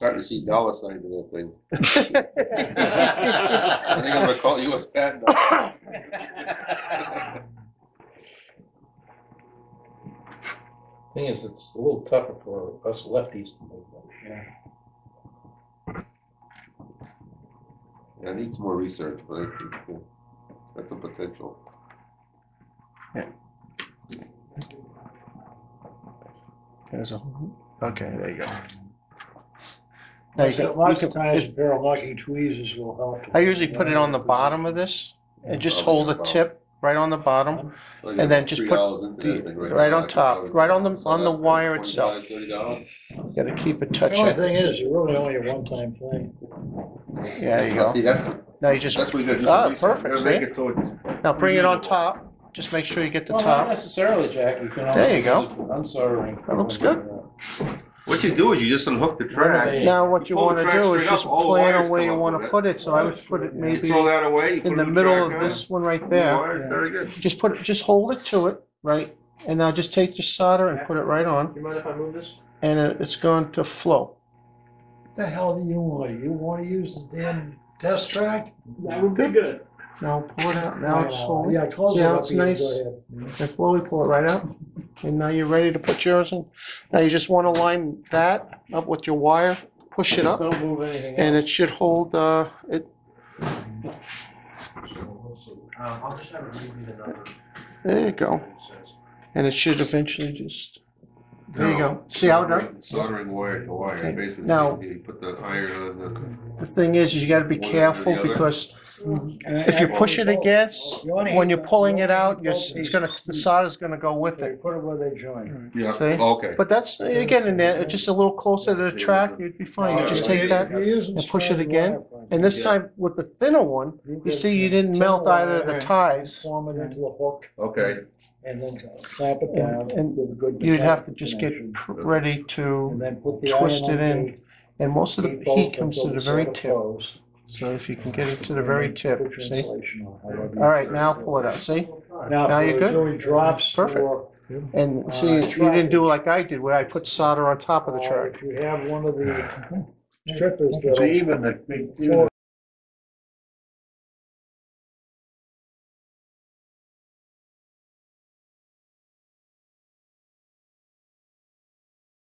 starting to see dollar signs in that thing. I think I'm gonna call you a fat dog. Thing is, it's a little tougher for us lefties to move. Yeah, it needs more research, but I think that's a potential. There's a, okay, there you go. Now lots of times, a pair of lucky tweezers will help. I usually put it on the bottom of this and just hold the tip right on the bottom, and then just put right on top, right on the wire itself. Got to keep it The only touching. thing is, you really only a one-time thing. Yeah, there you go. See, that's Now you just what we got. perfect. Make See? it so it's Now bring it on top. Just make sure you get the Well, not top. necessarily, Jack. You can also There you go. use it unsoldering. That looks good. what you do is you just unhook the track. Now what you Pull the want to track do is straight just up, all the plan wires on where come you up want with to it. put it. So I would put it You maybe throw that away. You in put the a new middle track of on. this one right New there. wires, very good. Just hold it to it, right? And now just take your solder and put it right on, You mind if I move this? and it's going to flow. What the hell do you want? You want to use the damn test track? That would be good. Now pull it out. Now it's slowly. Yeah, close See it how up. it's here. nice? Go ahead. And slowly pull it right out. And now you're ready to put yours in. Now you just want to line that up with your wire, push it up, Don't move anything and else. it should hold it. I'll just have it read me the number. There you go. And it should eventually just. There you go. See how it does? Soldering wire to wire. Okay. Basically, Now- you put the iron on The thing is you got to be One careful or the other. because if you push it against, when you're pulling it out, the solder's gonna go with They it. put it where they join. the. Yeah. See? Okay. But that's, you're getting there, just a little closer to the track, you'd be fine. You just take that and push it again. And this time with the thinner one, you see you didn't melt either of the ties. Form it into a hook Okay. and then clamp it down. And with a good you'd have to just connection. get ready And to then put the twist iron it on in. And most of the bolts heat comes to until the very solder tip. flows. So if you can get it to the very tip, Put your see? insulation on, however you All right, do now it. pull it out, see? Now, Now for you're good? doing drops Perfect. for, And see, you didn't do like I did, where I put solder on top of the track. if you have one of the strippers that'll So even the